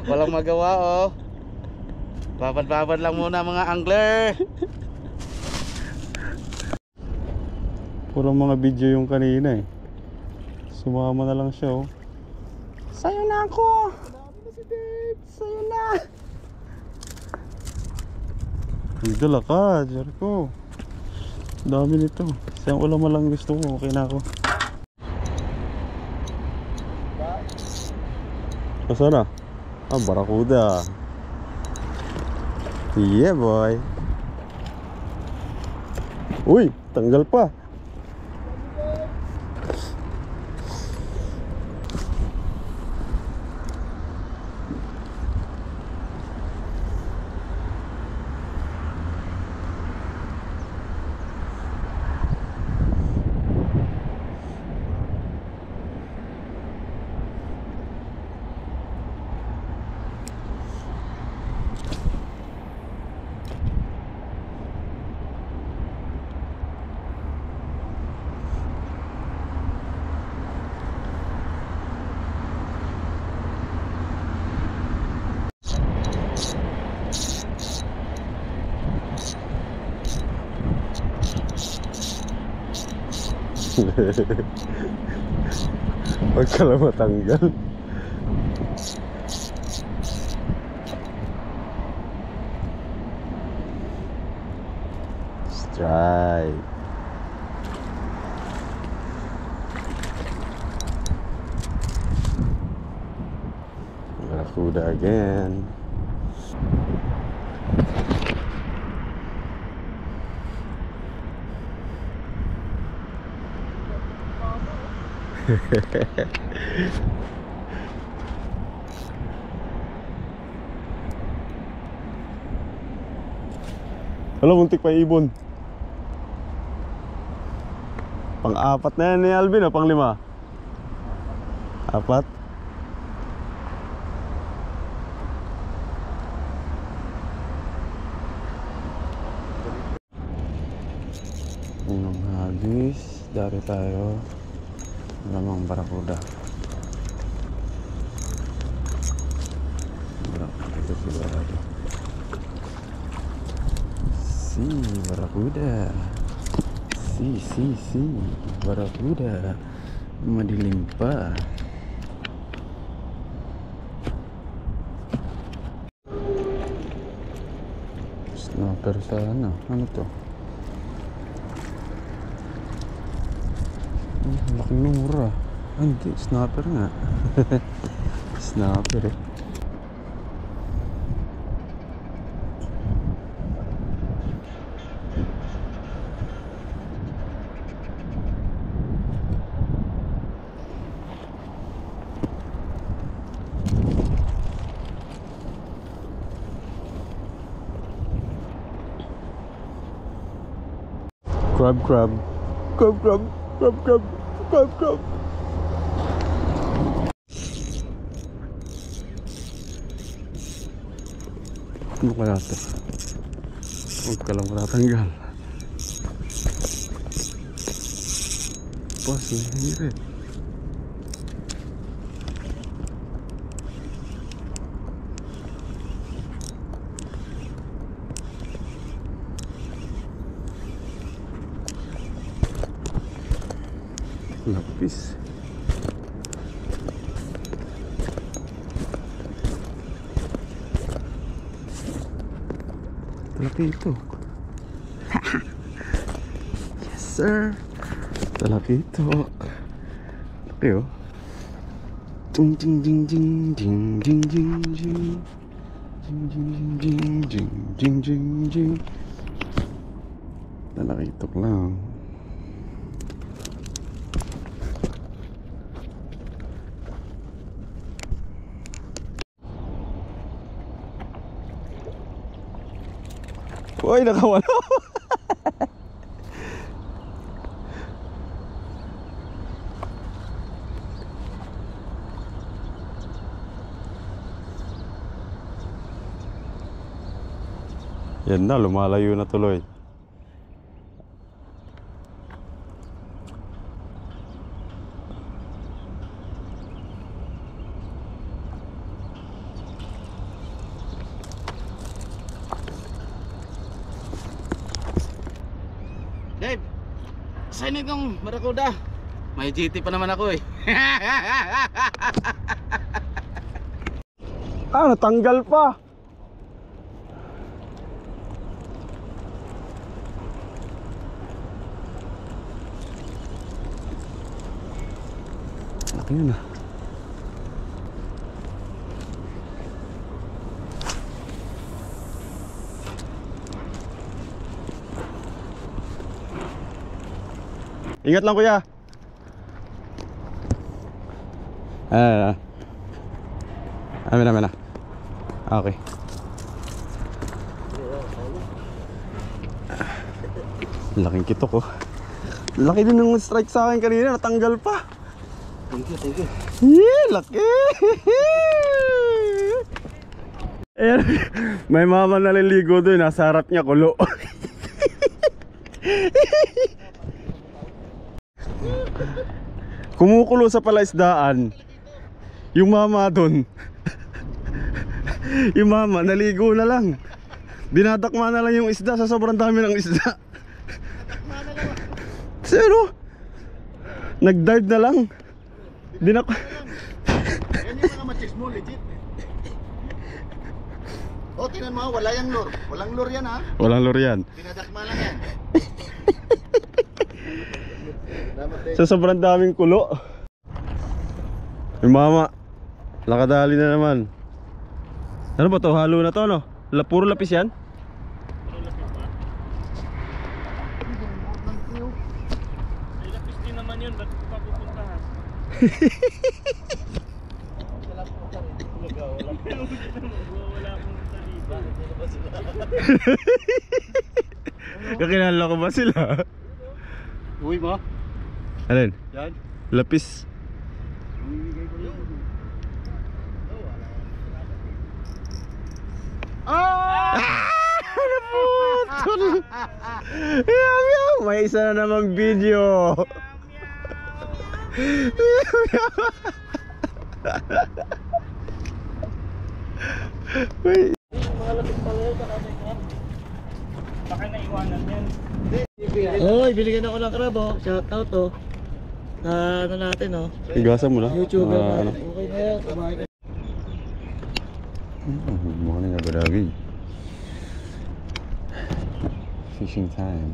Walang magawa oh. Babad-babad lang muna mga angler. Puro mga video yung kanina eh. Sumama na lang siya oh. Sa'yo na ako. Sa'yo na. Dala ka, Jericho. Dami nito. Isang ulam lang gusto ko. Okay na ako. Asa na? Ah, barakuda. Yeah boy. Uy, tanggal pa. Huwag ka lang matanggal. Strike. Barakuda again. Hala, muntik pa ibon. Pang-apat na yan ni Alvin o pang-5? Apat? Unang habis. Dari tayo. Namang barakuda. Ito si barakuda. Si barakuda. Si barakuda. Madilim pa. Sniper sana. Ano to? Laking mura. Hindi, snapper nga. Snapper eh. Crab. Ano kaya ito? Huwag ka lang matatanggal. Pas, hirit. Lapis. Talaki ito. Yes sir. Talaki ito. Laki oh. Ding ding ding ding ding ding ding ding ding ding ding ding. Talaki ito lang. Uy, nakawala. Yan na, lumalayo na tuloy. sa inyo itong barakuda. May GT pa naman ako eh. Ah, natanggal pa. Laki yun ah. Ingat lang kuya. Amin na. Okay. Laking kitok oh. Laki din ng strike sa akin kanina, natanggal pa. Thank you. Yeah, laki. Ayan, may mama naliligo doon, nasa harap niya kulo. Kumukulo sa palaisdaan. Yung mama doon. Yung mama naligo na lang. Dinadakma na lang yung isda sa sobrang dami ng isda. Zero. Nag-dive na lang. Yan yung mga machis mo, legit. O, tingnan mo, wala yung lure. Walang lure yan ha. Walang lure yan. Pinadakma lang yan. Sa sobrang daming kulo. Yung mama nakadali na naman. Ano ba to? Halo na to no? Puro lapis yan? Puro lapis ba? Ay, lapis din naman yun. Ba't pa pupuntahan? Wala akong saliba. Kakilala ko ba sila? Uy mo? Alin? Yan. Lapis. Naputol. Yaw. May isa na namang video. Wait. Mga lapis pala yun. Baka naiwanan yan. Oy, binigyan ako ng crab oh. Shout out oh. Na ano natin oh. Igasan mo na. YouTuber Ah, natin. Okay na yan. Kumain ka. Good morning, Abu Dhabi. Fishing time.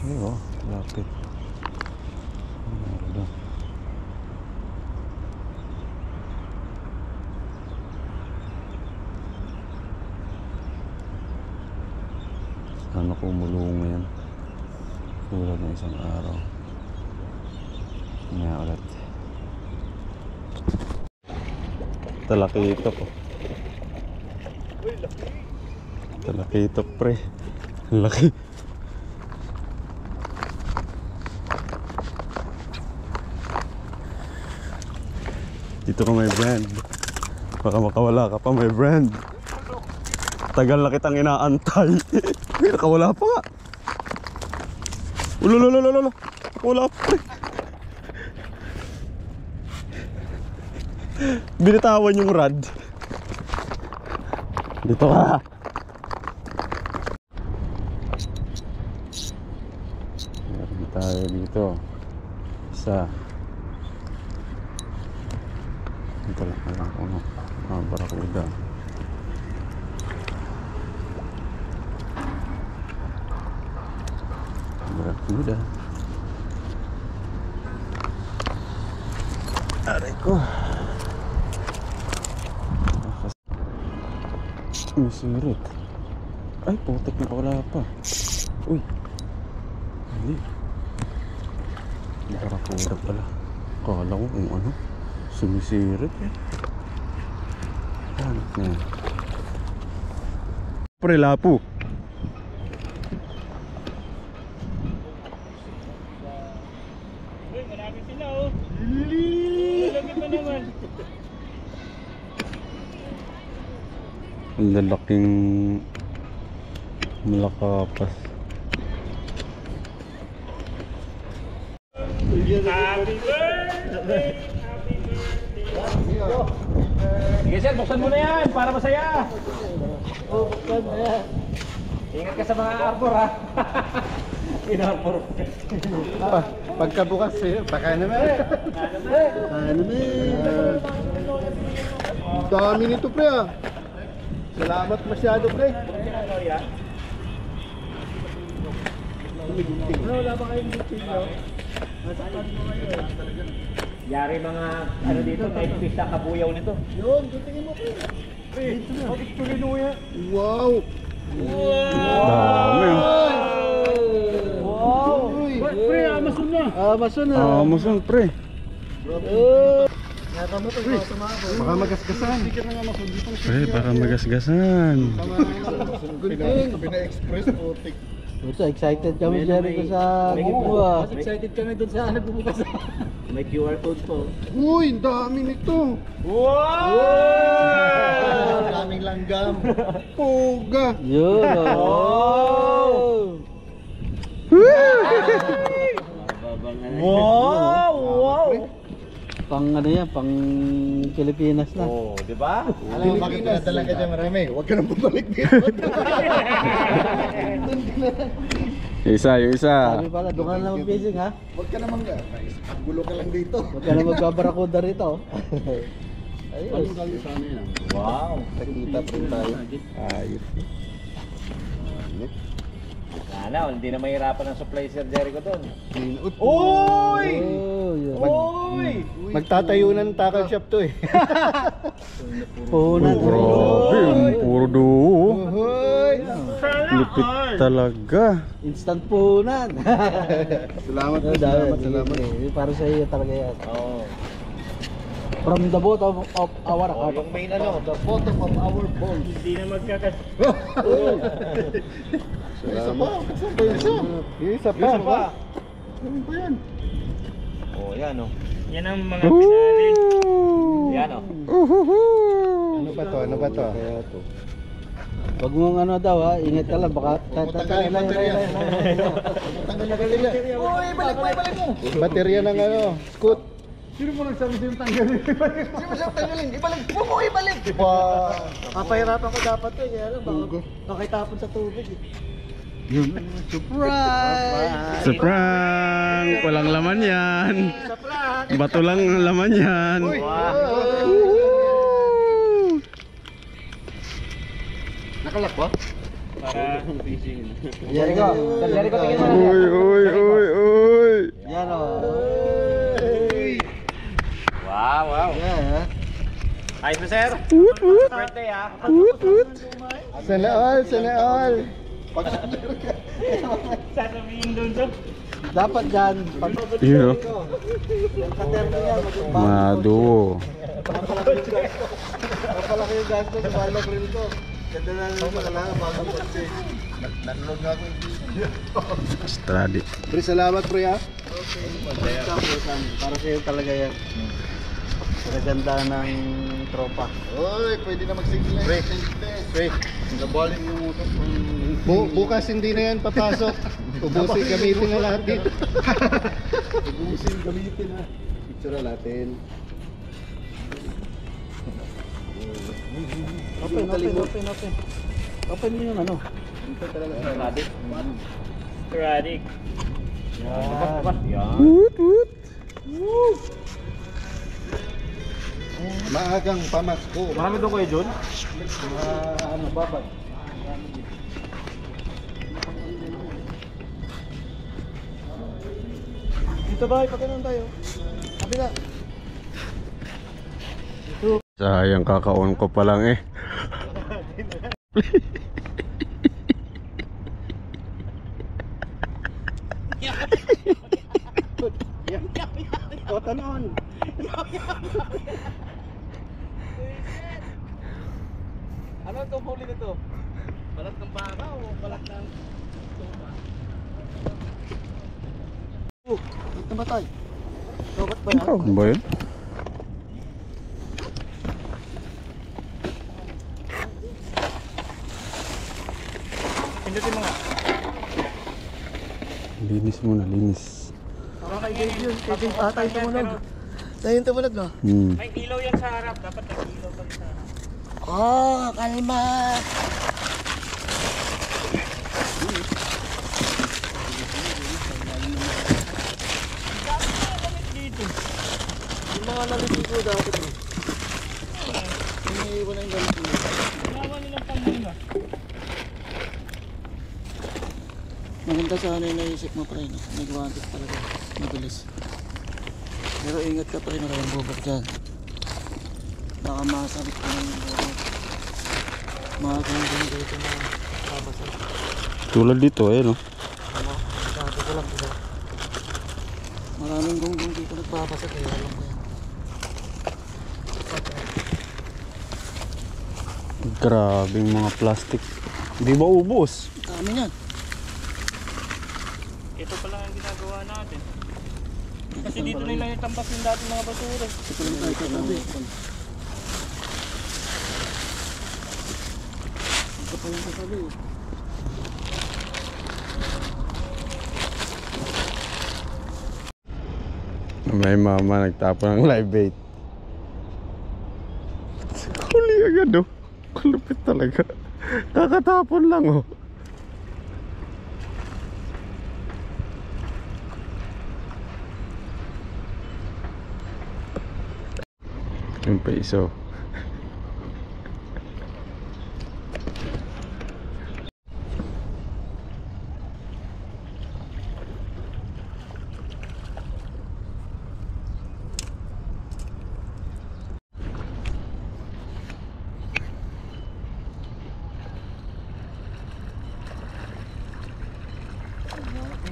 Ayo, lapit. Merda. Sana kumulong ngayon. Tulad ng isang araw. Nga ulit. Talakitok oh. Talakitok pre. Laki. Dito ka my friend. Baka makawala ka pa my friend. Tagal na kitang inaantay. May nakawala pa nga. Ulololololo. Wala pa pre. Binitawan yung rod. Dito ka. Meron tayo dito. Isa. Ito lang ako no. Barakuda. Barakuda. Aray ko. Masirit. Ay, putik na wala pa. Uy. Hindi. Barakuda pala. Kala ko kung ano. Sumisirit eh. Hanap na yan. Pre, lapu. Uy, marami sila oh. Lagi pa naman. Ang lalaking malakapas. Happy birthday! Happy birthday! Sige sir, buksan mo na yan para masaya. Oh, buksan na yan. Ingat ka sa mga arbor ha. Inarbor. Pagkabukas sa'yo, baka naman. Ano ba? Dami nito pre ah. Salamat masyado pre. Wala ba kayong butsilyo? Yari mga ano dito, kahit pista kabuyaw nito. Yun, tutingin mo pre. Wow. Dami. Wow! Pre, Amazon na! Amazon na. Amazon, pre. Nata mo ito, sumabot. Baka magasgasan. Pre, para magasgasan. Gunting. Pina-express putik. Ito, excited kami Jericho sa gift mo ah. Excited kami dun sa nagbubukas. May QR code po. Uy, ang dami nito. Daming langgam. Poga. Yun oh. Wow! Wow! Pang ano yan, pang Pilipinas na. Oh, di ba? Alam mo bakit pinadala ka dyan marami? Huwag ka nang bumalik dito. Yung isa. Sabi pala, doon ka na mag-fishing ha? Huwag ka naman ka. Gulo ka lang dito. Huwag ka na magbabarakuda rito. Ayos. Wow! Nakita pa tayo. Ayos. Sana, hindi na mahirapan ang supply Sir Jericho doon. Uy! Oh, yun. Uy! Magtatayo ng tackle shop to eh. Puhunan. Grabe, ang puro duo. Uy! Lupit talaga. Instant puhunan. Salamat po, Salamat. salamat. Para sa iyo talaga yan. Oh. From the bottom of our Oh, heart. yung main ano. The bottom of our balls. Hindi na magkakas... Isa pa. Saan ba yung isa? Yung isa pa. Isa pa. Ano ba yan? Oh, yan oh. Yan ang mga pinali. Yan oh. Ano ba to? Ano ba to? Wag mong ano daw ha, ingat ka lang baka Tanggal yung baterya. Tanggal na kanila. Uy, balik mo. Baterya ng ano, scoot. Sino mo nagsabi sa'yo tanggalin? Sino mo sa'yo tanggalin? Ibalik mo, ibalik! Wow! Papahirapan ko dapat to, kaya lang baka itapon sa tubig. Surprise! Sa prank! Walang laman yan. Bato lang ang laman yan. Nakalak ba? Para fishing. Jericho, Jericho, tingin mo. Uy. yan o. Wow, wow. Yan ha. Ayos na Sir. Birthday ha. Sana all, sana all. Sasabihin doon to. Dapat dyan, pag Yun o. yung katerno niya, Mga duo. mapalaki yung gastos sa bahay mag-grill ko. Ganda na lang sa kailangan bago kasi. Nanonood nga ako. Study. Pre, salamat pre ha. Para sa'yo talaga yan. Sa ganda ng tropa. Uy, pwede na mag-single. Pre, nabalin yung motor. Bukas hindi na yan papasok. Ubusin, gamitin na lahat dito. Ubusin, gamitin na. Picture na natin. Open. Open mo yung ano. Radik. Radik. Yan. Maagang pamasko. Marami doon kayo Jun? Ano, babad. Dito ba? Ipaganoon tayo. Kabila. Sayang kakaon ko pa lang eh. Kotanon. Ano itong huli nito? Balat ng baka o balat ng tupa? Ba't namatay? Robot ba yan? Ikaw ba yun? Pindutin mo nga. Linis muna, linis. Parang kay Dave yun. Kay Dave ata yung tumunog. Tayo yung tumunog, no? May ilaw yan sa harap. Dapat nag-ilaw pa rin sa harap. Oh, kalma! Dito. Yung mga naliligo dati bro. Iniiwan na yung gamit nyo. Ginawa nilang pamula. Maganda sana yung naisip mo pre, no? Nag-wanted talaga. Mabilis. Pero ingat ka pa rin, maraming bubok dyan. Baka masabit ka na yung bubok. Mga ganyan dito na babasag. Tulad dito, no? Sabi ko lang, diba? Maraming gonggong dito nagbabasag, kaya alam ko yan. Grabing mga plastic. Di ba ubos? Dami yan. Ito pa lang ang ginagawa natin. Kasi dito na lang itambak yung dating mga basura. Ito lang tayo katabi. Ito pa lang katabi. May mama nagtapon ng live bait. Huli agad, oh. Kulupit talaga. Kakatapon lang, oh. Yung peso.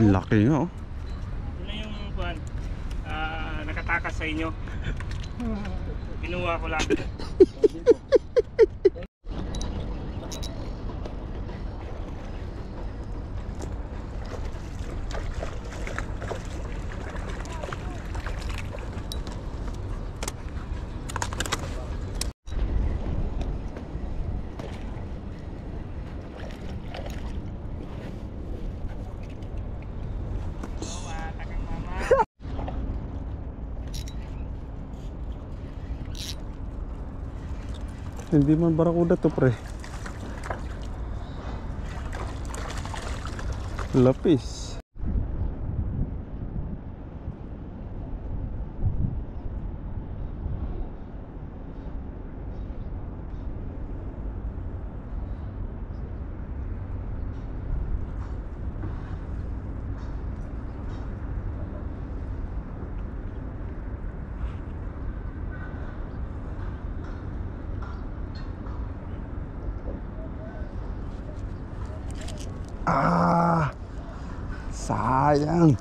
Laki nga, oh. Yun na yung kuhan. Nakatakas sa inyo. Kinuha ko lang. Hindi man barakuda to, pre. Lapis. Ah, sayang.